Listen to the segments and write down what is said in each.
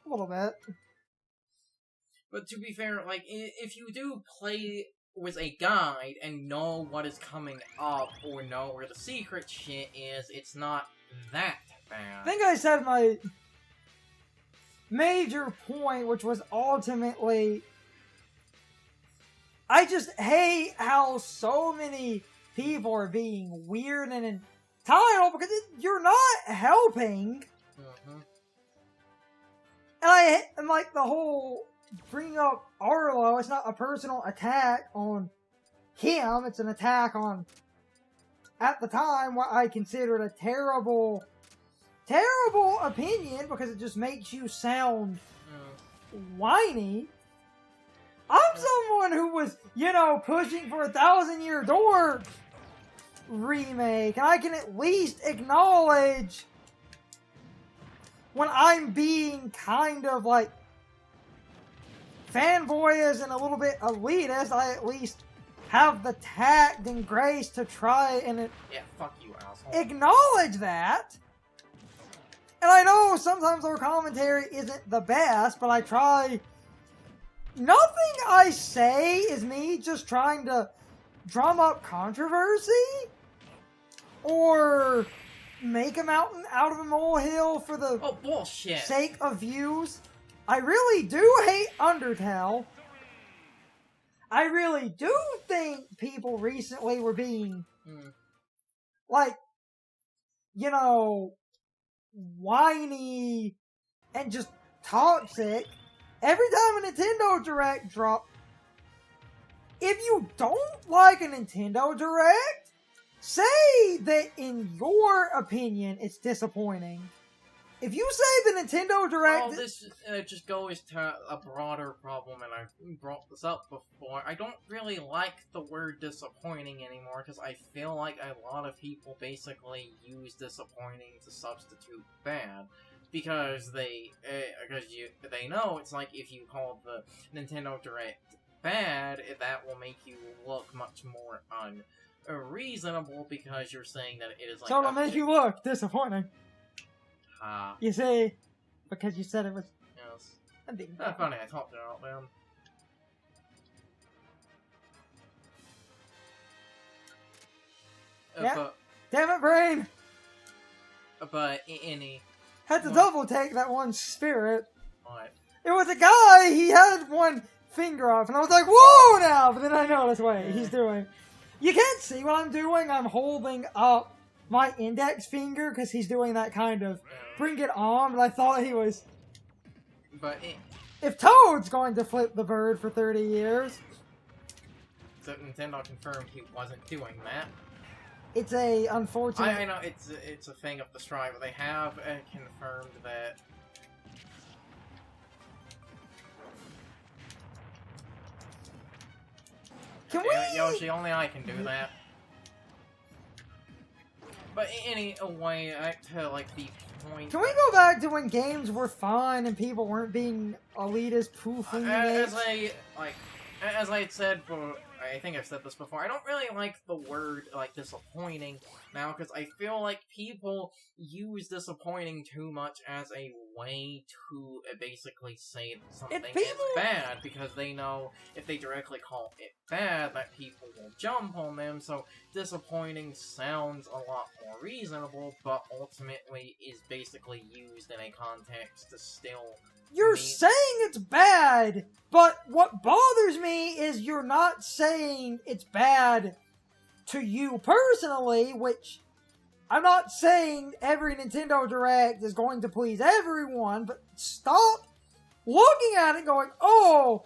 A little bit. But to be fair, like, if you do play with a guide and know what is coming up or know where the secret shit is, it's not that bad. I think I said my major point, which was ultimately, I just hate how so many people are being weird and entitled because you're not helping. Mm-hmm. And like the whole bringing up Arlo, it's not a personal attack on him, it's an attack on, at the time, what I considered a terrible opinion because it just makes you sound whiny. I'm someone who was, pushing for a 1,000-Year Door remake, and I can at least acknowledge when I'm being kind of like fanboyish and a little bit elitist, I at least have the tact and grace to try and fuck you, asshole. Acknowledge that. And I know sometimes our commentary isn't the best, but I try. Nothing I say is me just trying to drum up controversy or make a mountain out of a molehill for the bullshit. Sake of views. I really do hate Undertale. I really do think people recently were being, whiny and just toxic. Every time a Nintendo Direct drops, if you don't like a Nintendo Direct, say that in your opinion it's disappointing. If you say the Nintendo Direct... Well, this just goes to a broader problem, and I've brought this up before. I don't really like the word disappointing anymore, because I feel like a lot of people basically use disappointing to substitute bad. Because they know it's like if you call the Nintendo Direct bad, that will make you look much more unreasonable, because you're saying that it is like... So it'll make you look disappointing. You see, because you said it was... Yes. That's funny, I talked it out loud. Yeah. Damn it, brain! But any... Had to double take that one spirit. What? It was a guy, he had one finger off, and I was like, whoa now! But then I noticed, wait, he's doing... You can't see what I'm doing, I'm holding up my index finger, because he's doing that kind of bring it on, but I thought he was... But if Toad's going to flip the bird for 30 years... So Nintendo confirmed he wasn't doing that. It's a unfortunate... I know, it's a thing up the stride, but they have confirmed that... Can we... Yoshi, only I can do that. But anyway, to like the point... Can we go back to when games were fun and people weren't being elitist poofing as I had said, I think I've said this before, I don't really like the word, disappointing now, because I feel like people use disappointing too much as a way to basically say something is bad, because they know if they directly call it bad, that people will jump on them, so disappointing sounds a lot more reasonable, but ultimately is basically used in a context to still... You're saying it's bad, but what bothers me is you're not saying it's bad to you personally, which I'm not saying every Nintendo Direct is going to please everyone, but stop looking at it going, oh,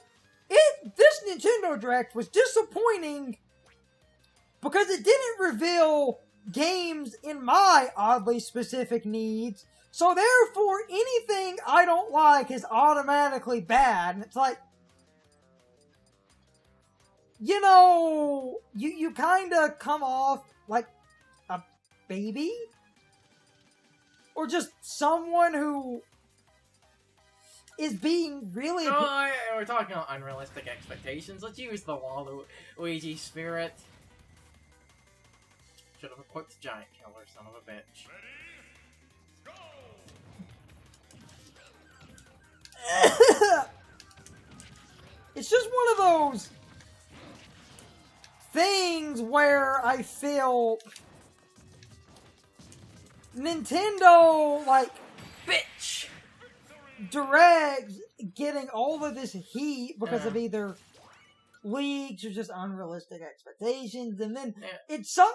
this Nintendo Direct was disappointing because it didn't reveal games in my oddly specific needs. So therefore, anything I don't like is automatically bad. And it's like, you kind of come off like a baby? Or just someone who is being really... No, we're talking about unrealistic expectations. Let's use the Waluigi spirit. Should have equipped Giant Killer, son of a bitch. it's just one of those things where I feel Nintendo, like, Bitch! Direct getting all of this heat because Yeah. of either leaks or just unrealistic expectations, and then Yeah. it's so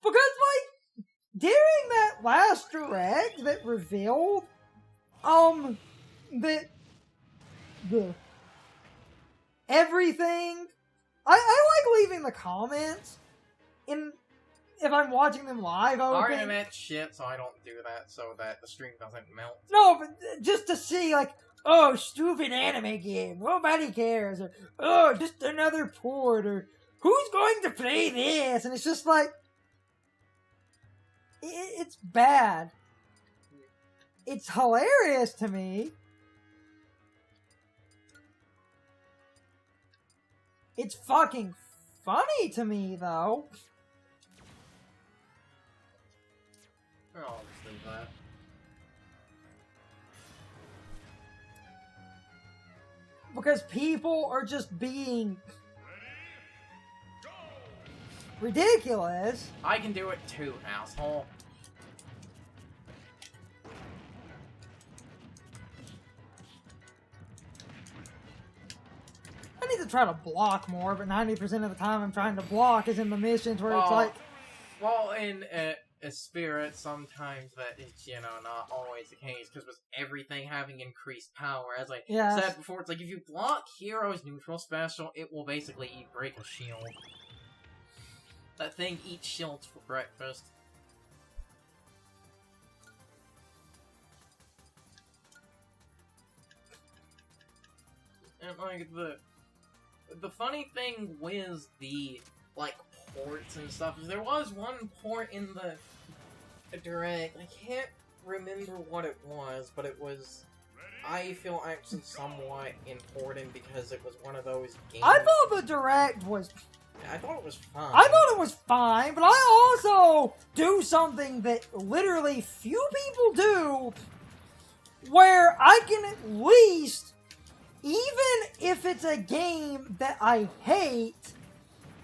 because like during that last Direct that revealed that the everything I like leaving the comments in if I'm watching them live. Our open. internet's shit, so I don't do that so that the stream doesn't melt. No, but just to see, like, oh, stupid anime game, nobody cares, or oh, just another port, or who's going to play this? And it's just like, it's bad. It's hilarious to me. It's fucking funny to me, though. I'll just do that. Because people are just being ridiculous. I can do it too, asshole. I need to try to block more, but 90% of the time I'm trying to block is in the missions where it's like... Well, in a spirit, sometimes that is, you know, not always the case, because with everything having increased power, as I Yes. said before, it's like, if you block Hero's neutral special, it will basically break a shield. That thing eats shields for breakfast. And, like, the funny thing with the, like, ports and stuff is there was one port in the Direct, I can't remember what it was, but it was, I feel actually somewhat important because it was one of those games. I thought the Direct was... I thought it was fun. I thought it was fine, but I also do something that literally few people do, where I can at least, even if it's a game that I hate,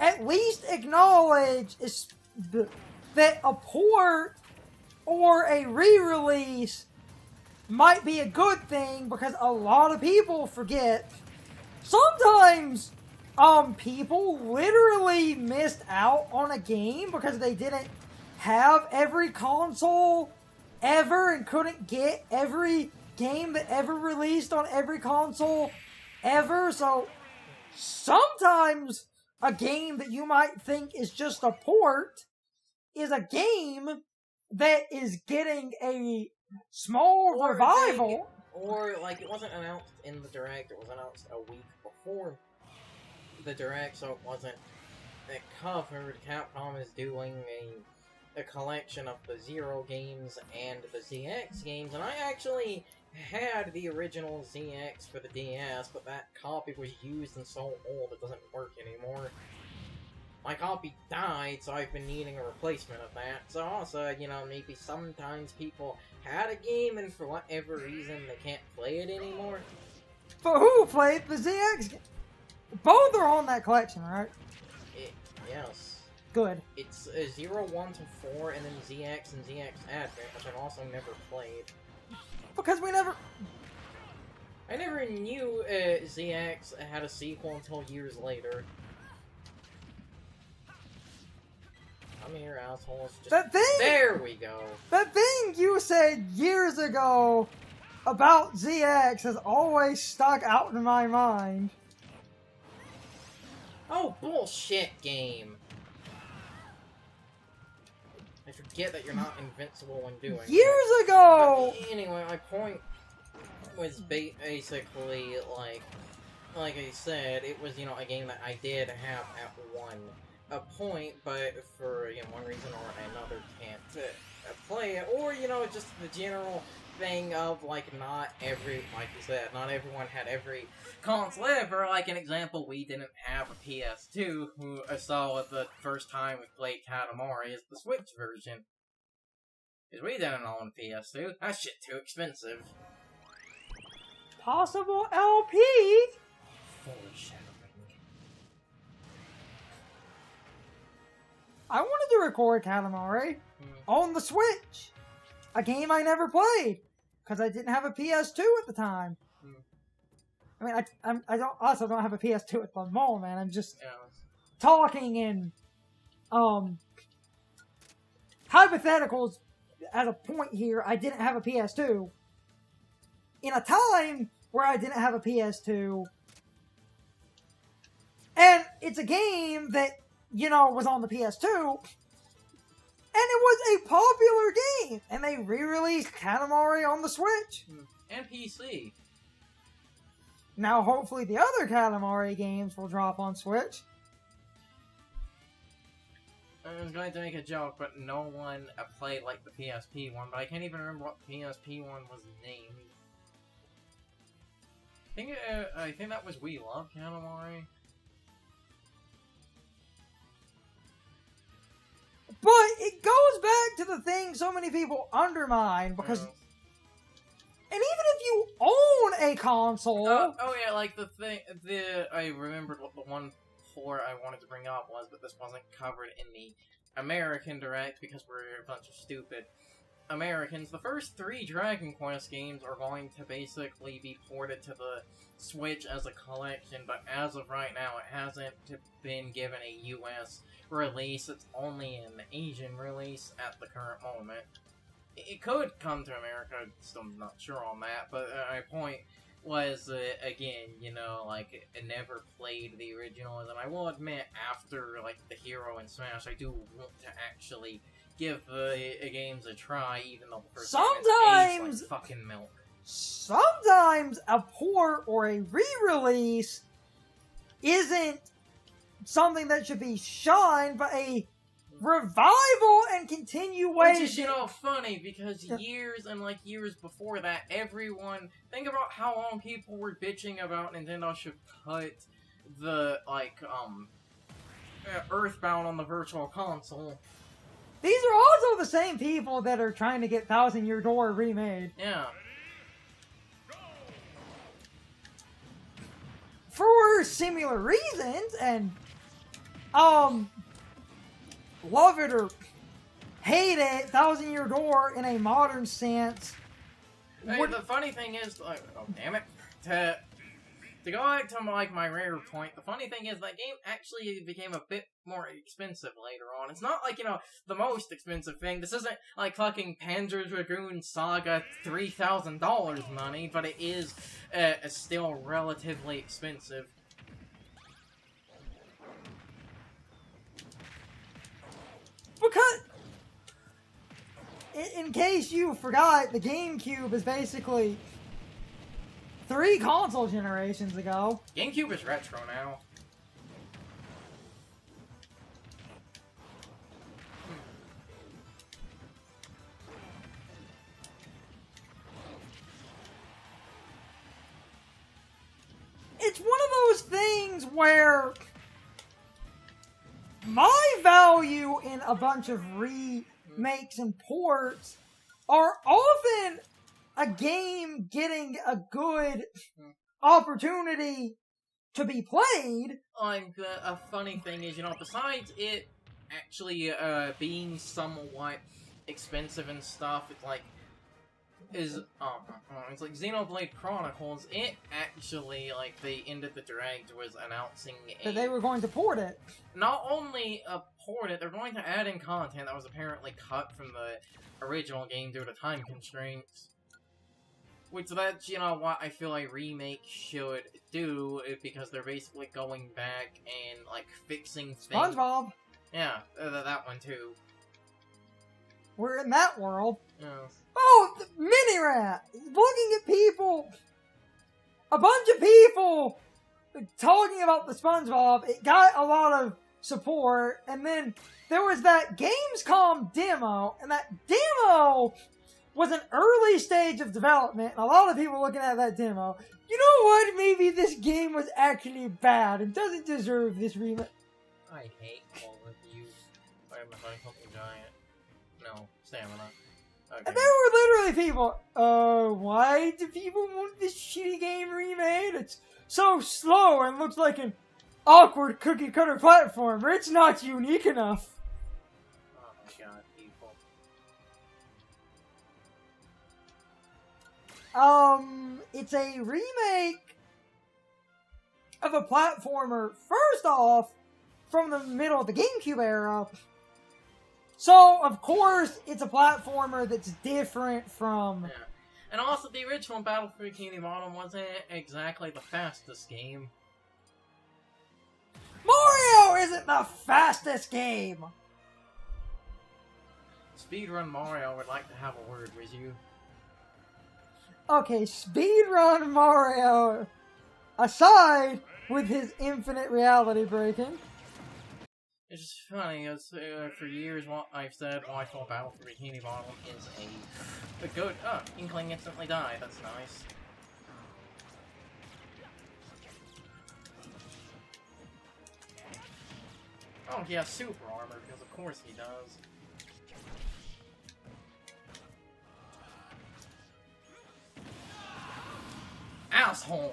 at least acknowledge that a port or a re-release might be a good thing, because a lot of people forget. Sometimes, people literally missed out on a game because they didn't have every console ever and couldn't get every game that ever released on every console ever. So sometimes a game that you might think is just a port is a game that is getting a small Or revival. Or, like, it wasn't announced in the Direct, it was announced a week before the Direct, so it wasn't covered. Capcom is doing a collection of the Zero games and the ZX games, and I actually had the original ZX for the DS, but that copy was used and so old it doesn't work anymore. My copy died, so I've been needing a replacement of that. So also, you know, maybe sometimes people had a game and for whatever reason they can't play it anymore. But who played the ZX? Both are on that collection, right? Yes. Good. It's 0, 1 to 4, and then ZX and ZX Advent, which I've also never played. Because we never... I never knew ZX had a sequel until years later. Come here, assholes. Just... That thing... There we go. That thing you said years ago about ZX has always stuck out in my mind. Oh, bullshit game. I forget that you're not invincible when doing it. Years ago! But anyway, my point was basically, like I said, it was, you know, a game that I did have at a point, but for, you know, one reason or another can't play it, or, you know, just the general thing of, like, not every, like you said, not everyone had every console ever. Like, an example, we didn't have a PS2, who I saw it the first time we played Katamari is the Switch version. Because we didn't own PS2. That shit too expensive. possible LP. Foreshadowing. I wanted to record Katamari on the Switch, a game I never played because I didn't have a PS2 at the time. I mean, I don't have a PS2 at the moment. I'm just talking in hypotheticals as a point here. I didn't have a PS2 in a time where I didn't have a PS2, and it's a game that, you know, was on the PS2, and it was a popular game, and they re-released Katamari on the Switch. And PC. Now, hopefully the other Katamari games will drop on Switch. I was going to make a joke, but no one played, like, the PSP one, but I can't even remember what PSP one was named. I think that was We Love Katamari. But it goes back to the thing so many people undermine, because... And even if you own a console... oh yeah, like I remembered what the one port I wanted to bring up was, but this wasn't covered in the American Direct because we're a bunch of stupid Americans. The first 3 Dragon Quest games are going to basically be ported to the Switch as a collection, but as of right now, it hasn't been given a US release. It's only an Asian release at the current moment. It could come to America, still not sure on that, but my point was, again, you know, like, I never played the original, and I will admit, after, like, the Hero and Smash, I do want to actually give the games a try, even though the first game is like fucking milk. Sometimes a port or a re-release isn't something that should be shined, but a revival and continuation. Which is, you know, funny, because years and, like, years before that, everyone... Think about how long people were bitching about Nintendo should put the, like, Earthbound on the Virtual Console. These are also the same people that are trying to get Thousand Year Door remade. Yeah. For similar reasons, and, love it or hate it, Thousand Year Door in a modern sense. Hey, the funny thing is, like, oh damn it, to go back to, like, my rare point, the funny thing is that game actually became a bit more expensive later on. It's not like, you know, the most expensive thing. This isn't like fucking Panzer Dragoon Saga $3,000 money, but it is still relatively expensive. Because, in case you forgot, the GameCube is basically 3 console generations ago. GameCube is retro now. It's one of those things where my value in a bunch of remakes and ports are often a game getting a good opportunity to be played. Like, a funny thing is, you know, besides it actually being somewhat expensive and stuff, it's like, it's like Xenoblade Chronicles, it actually, like, they ended the direct was announcing that they were going to port it. Not only port it, they're going to add in content that was apparently cut from the original game due to time constraints. Which that's, you know, what I feel like remake should do, because they're basically going back and, like, fixing things. SpongeBob! Yeah, that one too. We're in that world. Yeah. Oh, Mini-Rat! Looking at people, a bunch of people talking about the SpongeBob, it got a lot of support, and then there was that Gamescom demo, and that demo was an early stage of development, and a lot of people looking at that demo, you know what, maybe this game was actually bad and doesn't deserve this remake. I hate all of you. I'm a fucking giant. No, stamina. Okay. And there were literally people, why do people want this shitty game remade? It's so slow and looks like an awkward cookie cutter platformer. It's not unique enough. Oh my god, people. It's a remake of a platformer, first off, from the middle of the GameCube era. So, of course, it's a platformer that's different from... Yeah. And also, the original Battle for Bikini Bottom wasn't exactly the fastest game. Mario isn't the fastest game! Speedrun Mario would like to have a word with you. Okay, Speedrun Mario aside with his infinite reality breaking. It's just funny, as for years what I've said why I thought Battle for Bikini Bottom is a good... Oh, Inkling instantly died, that's nice. Oh, he has super armor, because of course he does. Assholes!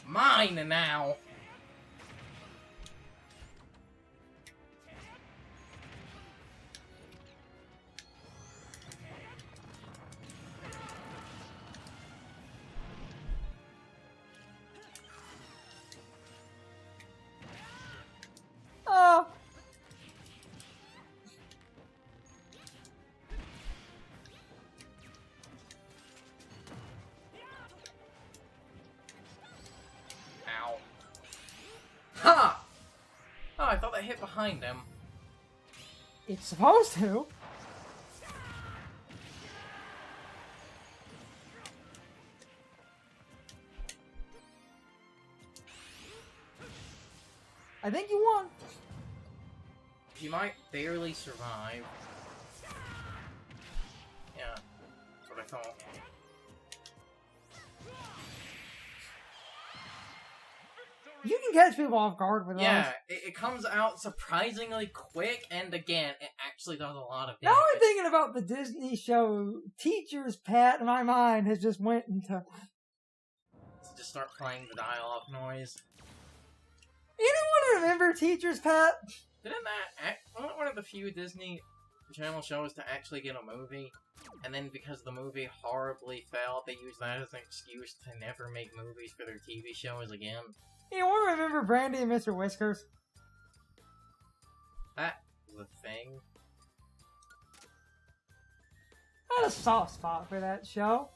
Mine now! Oh. Ow. Ha! Oh, I thought that hit behind him. It's supposed to. I think you won. He might barely survive. Yeah, that's what I thought. You can catch people off guard with Yeah, those. it comes out surprisingly quick, and again, it actually does a lot of Now damage. I'm thinking about the Disney show Teacher's Pet, and my mind has just went into... So just start playing the dialogue noise. Anyone remember Teacher's Pet? Didn't that wasn't one of the few Disney Channel shows to actually get a movie? And then because the movie horribly failed, they used that as an excuse to never make movies for their TV shows again. Anyone remember Brandy and Mr. Whiskers? That was a thing. I had a soft spot for that show.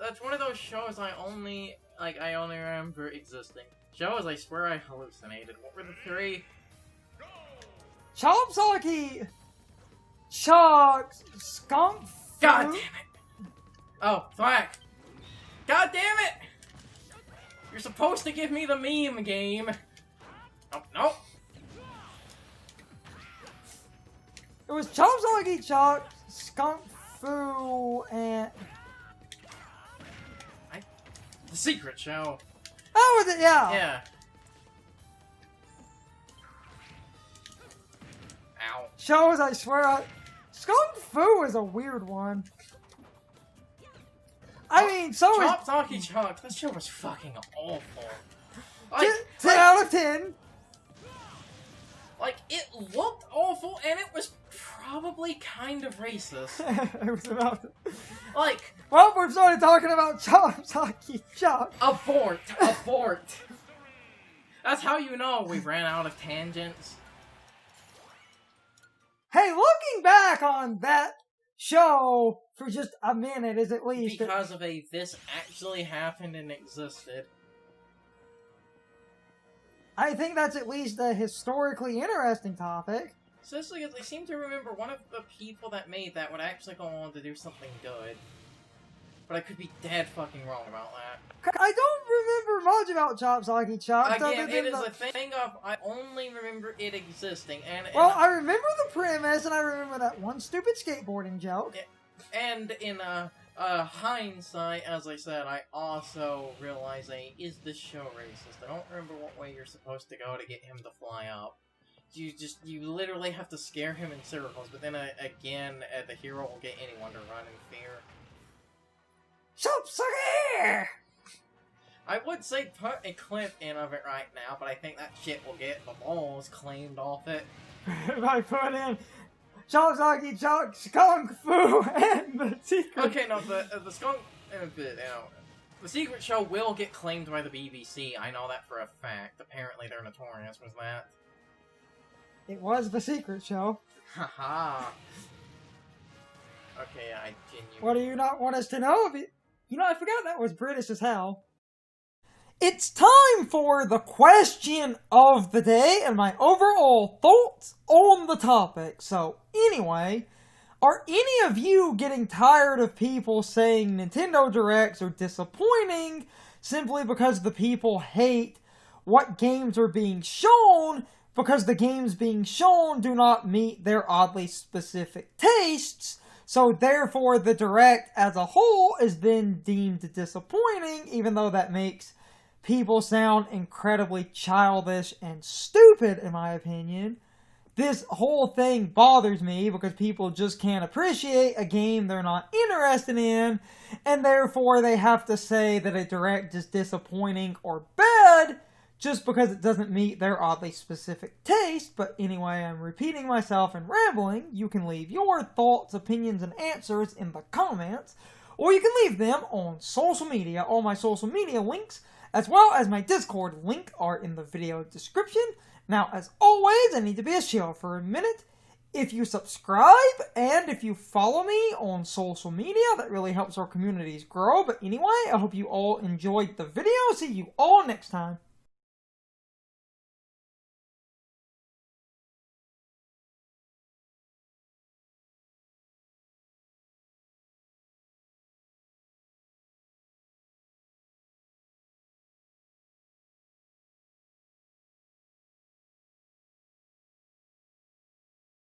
That's one of those shows I only remember existing. Shows I swear I hallucinated. What were the three? Chomsaki! Chuck! Skunk! God Fruit, damn it! Oh, Thwack! God damn it! You're supposed to give me the meme game! Nope, nope! It was Chomsaki, Chuck, Skunk Fu, and... The Secret Show! Oh, was it? Yeah. Yeah. Ow. Shows, I swear, Skunk Fu is a weird one. I mean, so is... Chop Talkie Chunk, that show was fucking awful. Like, 10 out of 10. like, it looked awful, and it was probably kind of racist. It was about... Like, Well, we've started talking about Chomsaki Chuck. abort! Abort! That's how you know we ran out of tangents. Hey, looking back on that show for just a minute is at least... Because of this actually happened and existed. I think that's at least a historically interesting topic. Especially because I seem to remember one of the people that made that would actually go on to do something good. But I could be dead fucking wrong about that. I don't remember much about Chomsaki Chuck. Again, it is a thing of, I only remember it existing, and... Well, I remember the premise, and I remember that one stupid skateboarding joke. And in hindsight, as I said, I also realize, is this show racist? I don't remember what way you're supposed to go to get him to fly up. you literally have to scare him in circles, but then again, the hero will get anyone to run in fear. Sugar! I would say put a clip in of it right now, but I think that shit will get the balls claimed off it. If I put in Shoggy Jog Skunk Fu and the secret. Okay, no, the skunk, the secret show will get claimed by the BBC. I know that for a fact. Apparently, they're notorious. Was that? It was the secret show. Haha. Okay, I genuinely. What do you not want us to know? You know, I forgot that was British as hell. It's time for the question of the day and my overall thoughts on the topic. So, anyway, are any of you getting tired of people saying Nintendo Directs are disappointing simply because the people hate what games are being shown because the games being shown do not meet their oddly specific tastes? So therefore, the Direct as a whole is then deemed disappointing, even though that makes people sound incredibly childish and stupid, in my opinion. This whole thing bothers me because people just can't appreciate a game they're not interested in, and therefore they have to say that a Direct is disappointing or bad just because it doesn't meet their oddly specific taste. But anyway, I'm repeating myself and rambling. You can leave your thoughts, opinions, and answers in the comments, or you can leave them on social media. All my social media links, as well as my Discord link, are in the video description. Now, as always, I need to be a shield for a minute. If you subscribe and if you follow me on social media, that really helps our communities grow. But anyway, I hope you all enjoyed the video. See you all next time.